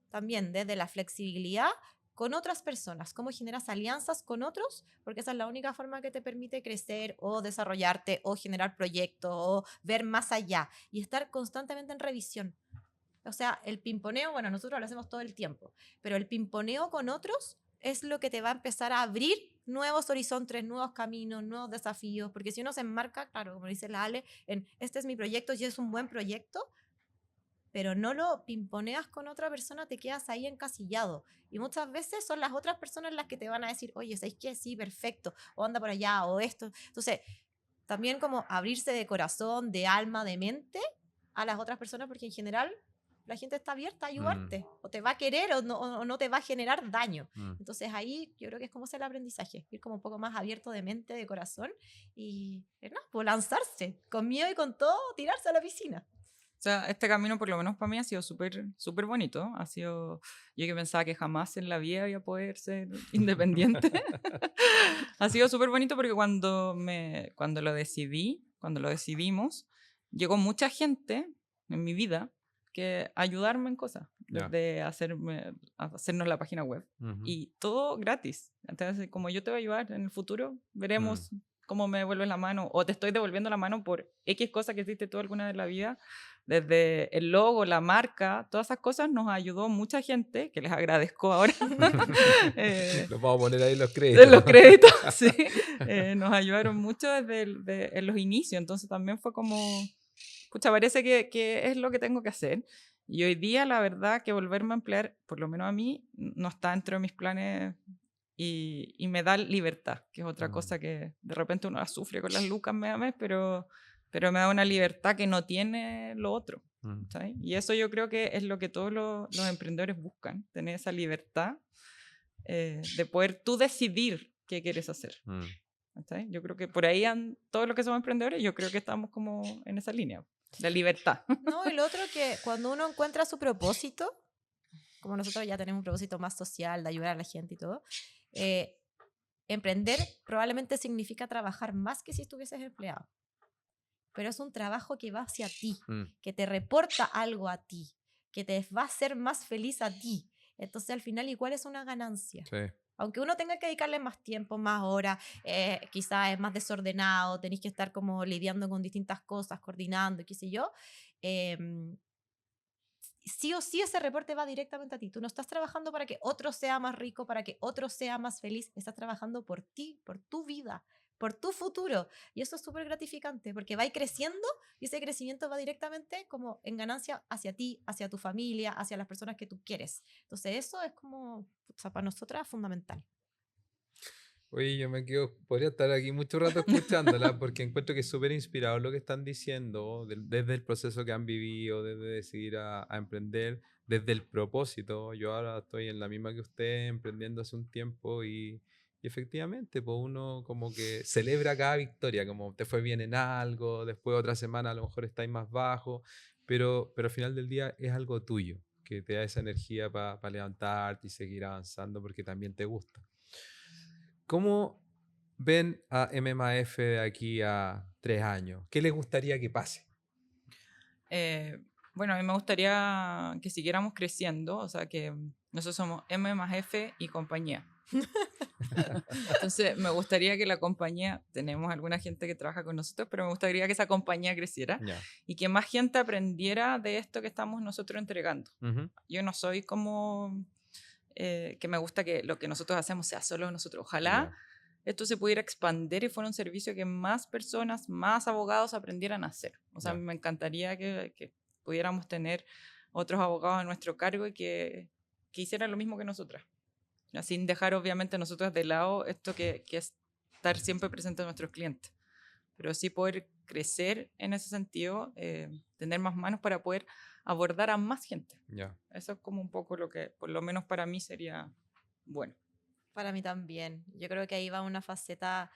también desde la flexibilidad con otras personas, cómo generas alianzas con otros, porque esa es la única forma que te permite crecer o desarrollarte o generar proyectos o ver más allá y estar constantemente en revisión. O sea, el pimponeo, bueno, nosotros lo hacemos todo el tiempo, pero el pimponeo con otros es lo que te va a empezar a abrir nuevos horizontes, nuevos caminos, nuevos desafíos, porque si uno se enmarca, claro, como dice la Ale, en este es mi proyecto y es un buen proyecto, pero no lo pimponeas con otra persona, te quedas ahí encasillado. Y muchas veces son las otras personas las que te van a decir, oye, ¿sabes qué? Sí, perfecto, o anda por allá, o esto. Entonces, también como abrirse de corazón, de alma, de mente a las otras personas, porque en general la gente está abierta a ayudarte, o te va a querer o no te va a generar daño. Entonces ahí yo creo que es como el aprendizaje, ir como un poco más abierto de mente, de corazón, y no, pues lanzarse, con miedo y con todo, tirarse a la piscina. O sea, este camino, por lo menos para mí, ha sido súper súper bonito. Ha sido, yo que pensaba que jamás en la vida iba a poder ser independiente. Ha sido súper bonito porque cuando lo decidimos, llegó mucha gente en mi vida que ayudarme en cosas, Ya. desde hacernos la página web y todo gratis. Entonces, como yo te voy a ayudar en el futuro, veremos cómo me devuelves la mano o te estoy devolviendo la mano por X cosa que hiciste tú alguna vez en la vida. Desde el logo, la marca, todas esas cosas nos ayudó mucha gente, que les agradezco ahora. Los vamos a poner ahí los De créditos. los créditos, sí. Nos ayudaron mucho desde en los inicios, entonces también fue como, pucha, parece que es lo que tengo que hacer. Y hoy día, la verdad, que volverme a emplear, por lo menos a mí, no está dentro de mis planes y me da libertad, que es otra cosa que de repente uno la sufre con las lucas mes, pero me da una libertad que no tiene lo otro. ¿Sabes? Y eso yo creo que es lo que todos los emprendedores buscan, tener esa libertad de poder tú decidir qué quieres hacer. ¿Sí? Yo creo que por ahí todos los que somos emprendedores, yo creo que estamos como en esa línea, la libertad. No, y lo otro que cuando uno encuentra su propósito, como nosotros ya tenemos un propósito más social, de ayudar a la gente y todo, emprender probablemente significa trabajar más que si estuvieses empleado. Pero es un trabajo que va hacia ti, que te reporta algo a ti, que te va a hacer más feliz a ti. Entonces, al final, igual es una ganancia. Sí. Aunque uno tenga que dedicarle más tiempo, más horas, quizás es más desordenado, tenéis que estar como lidiando con distintas cosas, coordinando, qué sé yo, sí o sí ese reporte va directamente a ti. Tú no estás trabajando para que otro sea más rico, para que otro sea más feliz, estás trabajando por ti, por tu vida, por tu futuro. Y eso es súper gratificante porque va a ir creciendo y ese crecimiento va directamente como en ganancia hacia ti, hacia tu familia, hacia las personas que tú quieres. Entonces eso es como, o sea, para nosotras fundamental. Oye, podría estar aquí mucho rato escuchándola porque encuentro que es súper inspirador lo que están diciendo, desde el proceso que han vivido, desde decidir a emprender, desde el propósito. Yo ahora estoy en la misma que usted, emprendiendo hace un tiempo y efectivamente, pues uno como que celebra cada victoria, como te fue bien en algo, después otra semana a lo mejor estáis más bajo, pero al final del día es algo tuyo, que te da esa energía para levantarte y seguir avanzando porque también te gusta. ¿Cómo ven a MMAF de aquí a 3 años? ¿Qué les gustaría que pase? Bueno, a mí me gustaría que siguiéramos creciendo, o sea, que nosotros somos M más F y compañía. Entonces, me gustaría que la compañía, tenemos alguna gente que trabaja con nosotros, pero me gustaría que esa compañía creciera y que más gente aprendiera de esto que estamos nosotros entregando. Yo no soy como que me gusta que lo que nosotros hacemos sea solo nosotros. Ojalá esto se pudiera expandir y fuera un servicio que más personas, más abogados aprendieran a hacer. O sea, me encantaría que pudiéramos tener otros abogados a nuestro cargo y que hicieran lo mismo que nosotras. Sin dejar, obviamente, nosotros de lado esto que es estar siempre presente a nuestros clientes. Pero sí poder crecer en ese sentido, tener más manos para poder abordar a más gente. Eso es como un poco lo que, por lo menos para mí, sería bueno. Para mí también. Yo creo que ahí va una faceta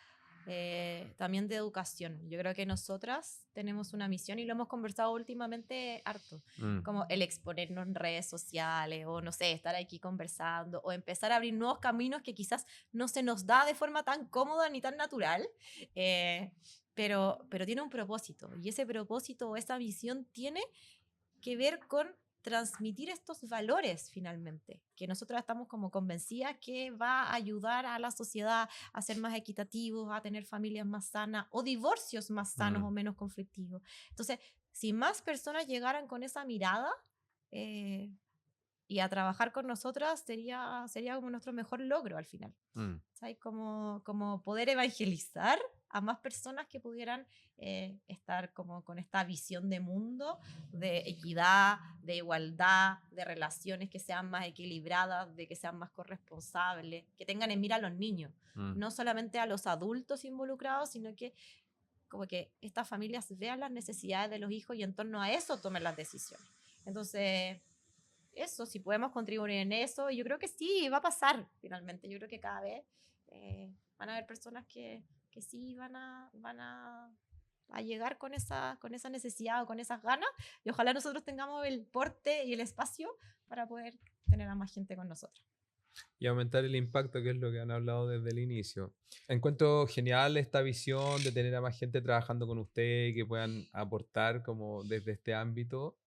también de educación. Yo creo que nosotras tenemos una misión y lo hemos conversado últimamente harto, como el exponernos en redes sociales o no sé, estar aquí conversando o empezar a abrir nuevos caminos que quizás no se nos da de forma tan cómoda ni tan natural, pero tiene un propósito y ese propósito o esa visión tiene que ver con transmitir estos valores finalmente, que nosotros estamos como convencidas que va a ayudar a la sociedad a ser más equitativos, a tener familias más sanas o divorcios más sanos o menos conflictivos. Entonces, si más personas llegaran con esa mirada y a trabajar con nosotras, sería como nuestro mejor logro al final. ¿Sabes? Como poder evangelizar a más personas que pudieran estar como con esta visión de mundo, de equidad, de igualdad, de relaciones que sean más equilibradas, de que sean más corresponsables, que tengan en mira a los niños, no solamente a los adultos involucrados, sino que como que estas familias vean las necesidades de los hijos y en torno a eso tomen las decisiones. Entonces, eso, si podemos contribuir en eso, yo creo que sí, va a pasar finalmente. Yo creo que cada vez van a haber personas que sí van a llegar con esa necesidad o con esas ganas, y ojalá nosotros tengamos el porte y el espacio para poder tener a más gente con nosotros. Y aumentar el impacto, que es lo que han hablado desde el inicio. Encuentro genial esta visión de tener a más gente trabajando con usted y que puedan aportar como desde este ámbito.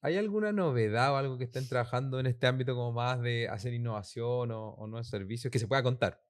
¿Hay alguna novedad o algo que estén trabajando en este ámbito como más de hacer innovación o nuevos servicios que se pueda contar?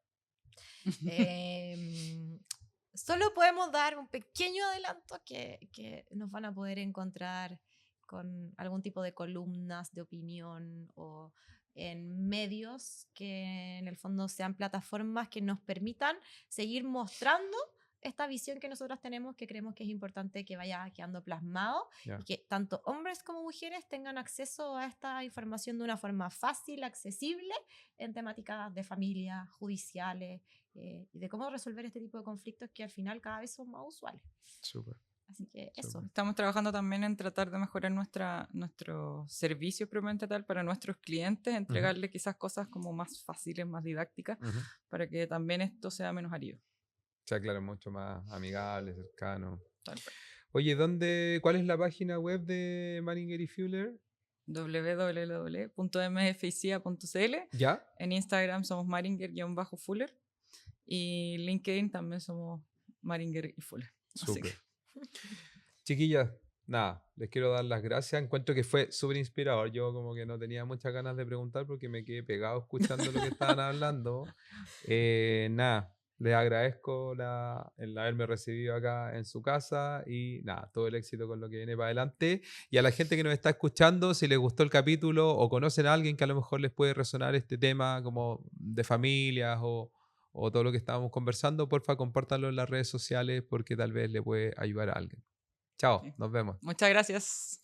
Solo podemos dar un pequeño adelanto que nos van a poder encontrar con algún tipo de columnas de opinión o en medios que en el fondo sean plataformas que nos permitan seguir mostrando esta visión que nosotros tenemos, que creemos que es importante que vaya quedando plasmado Ya. y que tanto hombres como mujeres tengan acceso a esta información de una forma fácil, accesible, en temáticas de familia, judiciales, y de cómo resolver este tipo de conflictos que al final cada vez son más usuales. Súper. Así que eso. Estamos trabajando también en tratar de mejorar nuestro servicio propiamente tal para nuestros clientes, entregarles quizás cosas como más fáciles, más didácticas, para que también esto sea menos árido. O sea, claro, mucho más amigable, cercano. Tal cual. Oye, ¿cuál es la página web de Maringer y Fuller? www.mficia.cl. ¿Ya? En Instagram somos Maringer-Fuller y LinkedIn también somos Maringer y Fuller. Así Súper. que Chiquillas, nada, les quiero dar las gracias. Encuentro que fue súper inspirador. Yo como que no tenía muchas ganas de preguntar porque me quedé pegado escuchando lo que estaban hablando. Nada, les agradezco el haberme recibido acá en su casa y nada, todo el éxito con lo que viene para adelante. Y a la gente que nos está escuchando, si les gustó el capítulo o conocen a alguien que a lo mejor les puede resonar este tema como de familias o todo lo que estábamos conversando, porfa, compártanlo en las redes sociales porque tal vez le puede ayudar a alguien. Chao, Sí. nos vemos. muchas gracias.